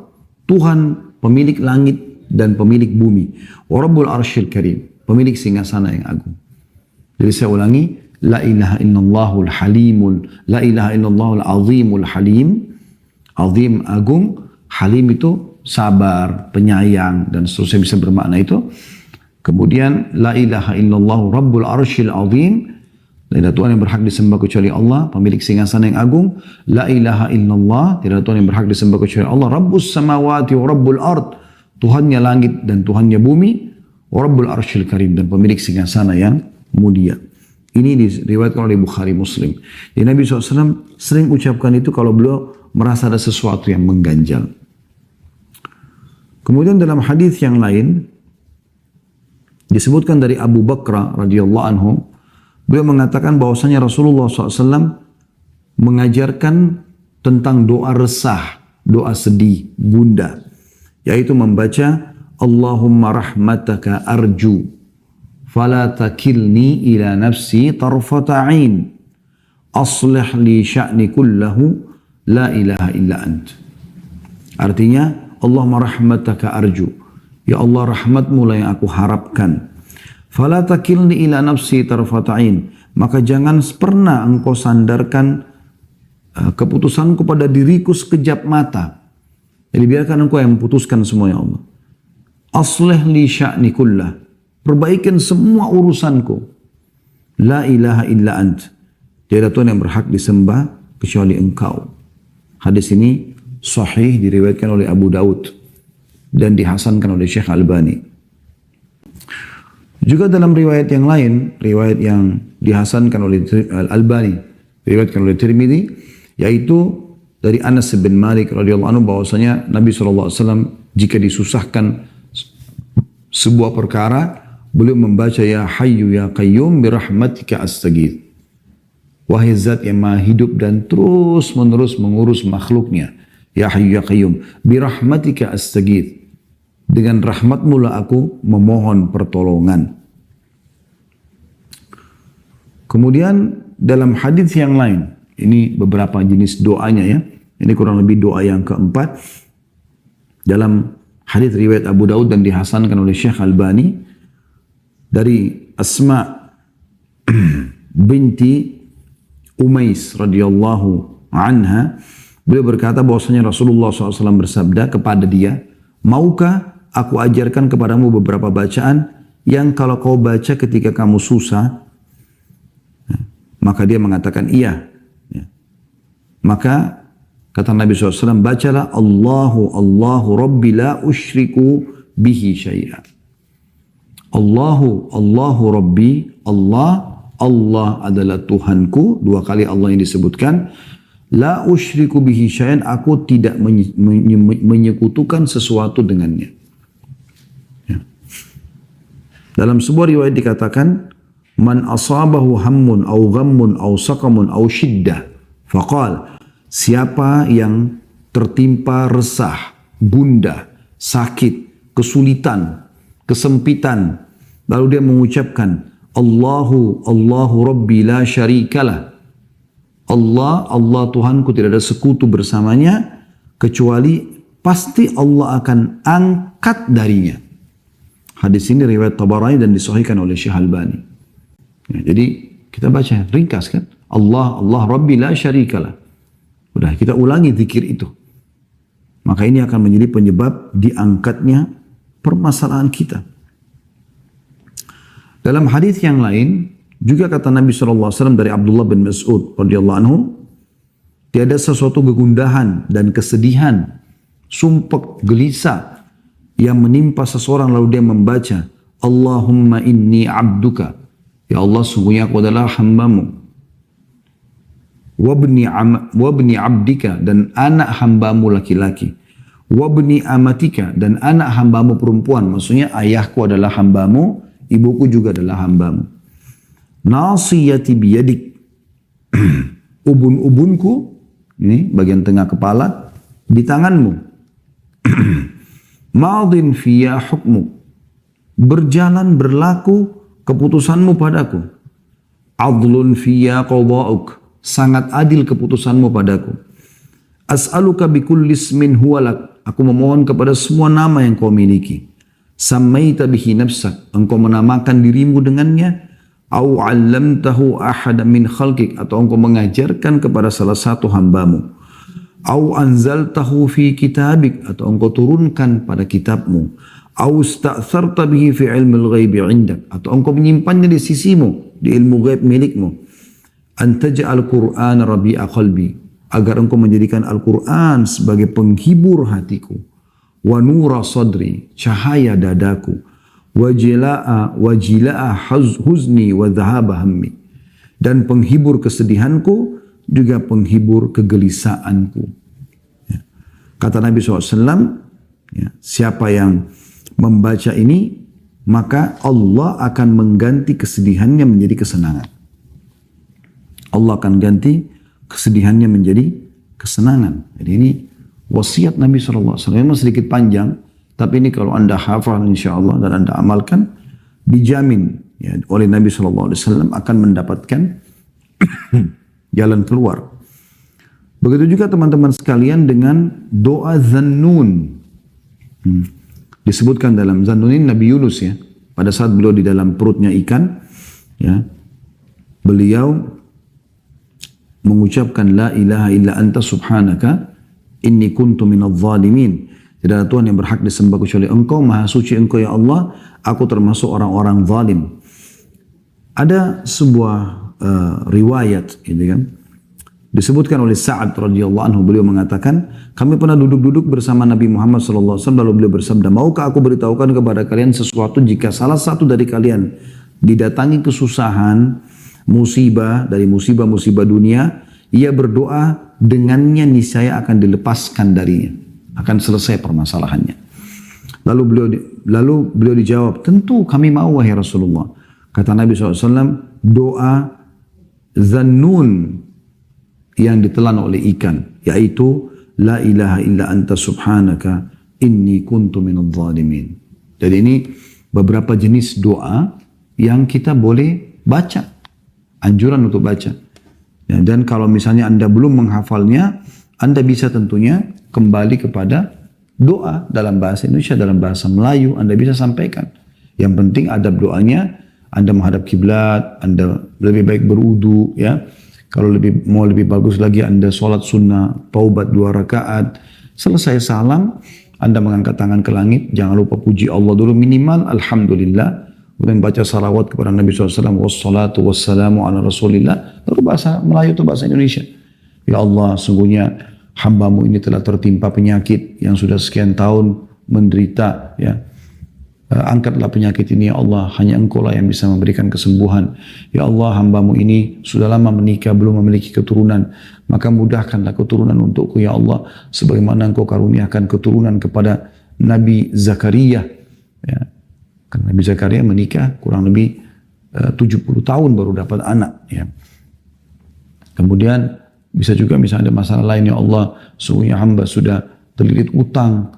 Speaker 1: Tuhan pemilik langit dan pemilik bumi, wa rabbul arshil karim, pemilik singgasana yang agung. Jadi saya ulangi, la ilaha illallahul halimul, la ilaha illallahul azimul halim, azim agung, halim itu sabar, penyayang, dan seterusnya bisa bermakna itu. Kemudian, la ilaha illallah rabbul arshil azim, tidak ada Tuhan yang berhak disembah kecuali Allah, pemilik singgasana yang agung. La ilaha illallah, tidak ada Tuhan yang berhak disembah kecuali Allah, rabbus samawati wa rabbul ard, Tuhannya langit dan Tuhannya bumi, wa rabbul arshil karim, dan pemilik singgasana yang mulia. Ini diriwayatkan oleh Bukhari Muslim. Jadi Nabi SAW sering ucapkan itu kalau beliau merasa ada sesuatu yang mengganjal. Kemudian dalam hadis yang lain disebutkan dari Abu Bakar radhiyallahu anhu, beliau mengatakan bahwasanya Rasulullah SAW mengajarkan tentang doa resah, doa sedih, gundah. yaitu membaca Allahumma rahmataka arju fala takilni ila nafsi tarfata ain aslih li sya'ni kullahu la ilaha illa ant. Artinya, Allahumma rahmataka arju, ya Allah rahmatmu lah yang aku harapkan. Fala takilni ila nafsi tarfata ain, maka jangan pernah engkau sandarkan keputusanku pada diriku sekejap mata. Jadi biarkan engkau yang memutuskan semua, ya Allah. Aslih li sya'ni kullah, perbaikan semua urusanku. La ilaha illa ant, tiada Tuhan yang berhak disembah kecuali engkau. Hadis ini sahih, diriwayatkan oleh Abu Daud dan dihasankan oleh Syekh Albani. Juga dalam riwayat yang lain, riwayat yang dihasankan oleh Albani, diriwayatkan oleh Tirmidzi, yaitu dari Anas bin Malik radhiyallahu anhu bahwasanya Nabi SAW jika disusahkan sebuah perkara, beliau membaca ya Hayyu ya Qayyum birahmatika astaghits. Wahai zat yang maha hidup dan terus menerus mengurus makhluknya. Ya Hayyu ya Qayyum birahmatika astaghits. Dengan rahmatmu lah aku memohon pertolongan. Kemudian dalam hadis yang lain, ini beberapa jenis doanya ya. Ini kurang lebih doa yang keempat. Dalam hadis riwayat Abu Daud dan dihasankan oleh Syekh Albani dari Asma binti Umais radhiyallahu anha, beliau berkata bahwasanya Rasulullah SAW bersabda kepada dia, maukah aku ajarkan kepadamu beberapa bacaan yang kalau kau baca ketika kamu susah? Maka dia mengatakan iya. Maka kata Nabi SAW, bacalah Allahu Rabbi la usyriku bihi syai'a. Allahu Rabbi, Allah adalah Tuhanku, dua kali Allah yang disebutkan. La usyriku bihi syai'an, aku tidak menyekutukan sesuatu dengannya. Ya. Dalam sebuah riwayat dikatakan, man asabahu hammun au ghammun au saqamun au syiddah, faqal, siapa yang tertimpa resah, gundah, sakit, kesulitan, kesempitan, lalu dia mengucapkan Allahu Rabbi la syarikalah. Allah Tuhanku, tidak ada sekutu bersamanya, kecuali pasti Allah akan angkat darinya. Hadis ini riwayat Tabarani dan disahihkan oleh Syekh Albani. Ya, jadi kita baca ringkas kan, Allah Rabbi la syarikalah. Udah kita ulangi zikir itu. Maka ini akan menjadi penyebab diangkatnya permasalahan kita. Dalam hadis yang lain juga kata Nabi SAW dari Abdullah bin Mas'ud radhiyallahu anhu, tiada sesuatu kegundahan dan kesedihan, sumpek, gelisah yang menimpa seseorang lalu dia membaca Allahumma inni abduka, ya Allah sungguhnya aku adalah hambamu, wabni abdika, dan anak hambamu laki-laki, wabni amatika, dan anak hambamu perempuan, maksudnya ayahku adalah hambamu, ibuku juga adalah hambamu. Nasiyati biyadik, ubun-ubunku, ini bagian tengah kepala, di tanganmu. Madin fiyya hukmu, berjalan berlaku keputusanmu padaku. Adlun fiyya qada'uk, sangat adil keputusanmu padaku. As'aluka bikulli ismin huwalak, aku memohon kepada semua nama yang kau miliki. Sammaita bihi nafsak, engkau menamakan dirimu dengannya, au 'allamtahu ahadan min khalqik, atau engkau mengajarkan kepada salah satu hambamu, au anzaltahu fi kitabik, atau engkau turunkan pada kitabmu, au sta'tharta bihi fi ilmil ghaibi 'indak, atau engkau menyimpannya di sisimu, di ilmu ghaib milikmu, an taj'al Qur'an rabi'a qalbi, agar engkau menjadikan Al-Qur'an sebagai penghibur hatiku, wa nura sadri, cahaya dadaku, wajila'a huzni wa dhahaba hammi, dan penghibur kesedihanku juga penghibur kegelisahanku. Ya. Kata Nabi SAW, ya, siapa yang membaca ini maka Allah akan mengganti kesedihannya menjadi kesenangan. Allah akan ganti kesedihannya menjadi kesenangan. Jadi ini wasiat Nabi SAW. Memang sedikit panjang, Tapi ini kalau anda hafal insya Allah dan anda amalkan, dijamin ya, oleh Nabi SAW akan mendapatkan jalan keluar. Begitu juga teman-teman sekalian dengan doa Zannun. Disebutkan dalam Zannun ini Nabi Yunus ya. Pada saat beliau di dalam perutnya ikan, ya, beliau mengucapkan la ilaha illa anta subhanaka inni kuntu minadh dhalimin. Tidak ada Tuhan yang berhak disembah kecuali Engkau, Maha Suci Engkau ya Allah, aku termasuk orang-orang zalim. Ada sebuah riwayat, gitu kan, disebutkan oleh Sa'ad radhiyallahu anhu, beliau mengatakan, kami pernah duduk-duduk bersama Nabi Muhammad sallallahu alaihi wasallam, lalu beliau bersabda, maukah aku beritahukan kepada kalian sesuatu jika salah satu dari kalian didatangi kesusahan, musibah dari musibah-musibah dunia, ia berdoa dengannya niscaya akan dilepaskan darinya, akan selesai permasalahannya. Lalu beliau dijawab, tentu kami mau wahai Rasulullah. Kata Nabi SAW, doa Zannun yang ditelan oleh ikan, yaitu la ilaha illa anta subhanaka inni kuntu minadh dhalimin. Jadi ini beberapa jenis doa yang kita boleh baca, anjuran untuk baca. Ya, dan kalau misalnya anda belum menghafalnya, anda bisa tentunya kembali kepada doa dalam bahasa Indonesia, dalam bahasa Melayu, anda bisa sampaikan. Yang penting adab doanya, anda menghadap kiblat, anda lebih baik berwudu, ya. Kalau mau lebih bagus lagi, anda sholat sunnah, taubat 2 rakaat, selesai salam, anda mengangkat tangan ke langit, jangan lupa puji Allah dulu minimal, alhamdulillah. Kemudian baca salawat kepada Nabi SAW, wassalatu wassalamu ala rasulillah, lalu bahasa Melayu atau bahasa Indonesia. Ya Allah, sungguhnya hambamu ini telah tertimpa penyakit yang sudah sekian tahun menderita, ya. Angkatlah penyakit ini ya Allah, hanya Engkau lah yang bisa memberikan kesembuhan. Ya Allah, hambamu ini sudah lama menikah, belum memiliki keturunan, maka mudahkanlah keturunan untukku ya Allah, sebagaimana Engkau karuniakan keturunan kepada Nabi Zakaria, ya. Karena Nabi Zakaria menikah kurang lebih 70 tahun baru dapat anak, ya. Kemudian bisa juga misalnya ada masalah lain, ya Allah, sungguhnya hamba sudah terlilit utang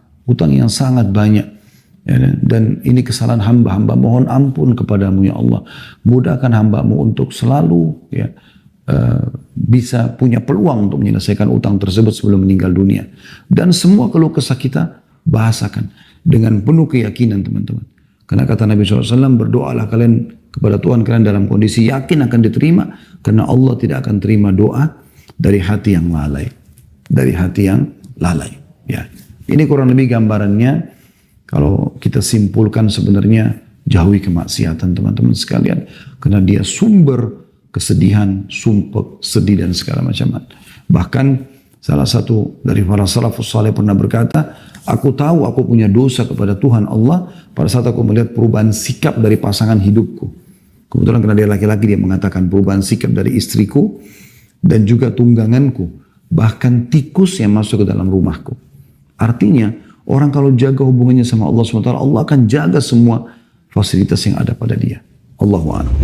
Speaker 1: yang sangat banyak. Ya, dan ini kesalahan hamba mohon ampun kepadamu ya Allah, mudahkan hambamu untuk selalu, ya, bisa punya peluang untuk menyelesaikan utang tersebut sebelum meninggal dunia. Dan semua keluh kesah kita bahasakan dengan penuh keyakinan teman-teman, karena kata Nabi SAW, berdoalah kalian kepada Tuhan kalian dalam kondisi yakin akan diterima, karena Allah tidak akan terima doa dari hati yang lalai, ya. Ini kurang lebih gambarannya. Kalau kita simpulkan, sebenarnya jauhi kemaksiatan teman-teman sekalian, karena dia sumber kesedihan, sumpah, sedih dan segala macam. Bahkan salah satu dari para salafus saleh pernah berkata, aku tahu aku punya dosa kepada Tuhan Allah pada saat aku melihat perubahan sikap dari pasangan hidupku. Kebetulan karena dia laki-laki, dia mengatakan perubahan sikap dari istriku dan juga tungganganku, bahkan tikus yang masuk ke dalam rumahku. Artinya, orang kalau jaga hubungannya sama Allah SWT, Allah akan jaga semua fasilitas yang ada pada dia. Allahu a'lam.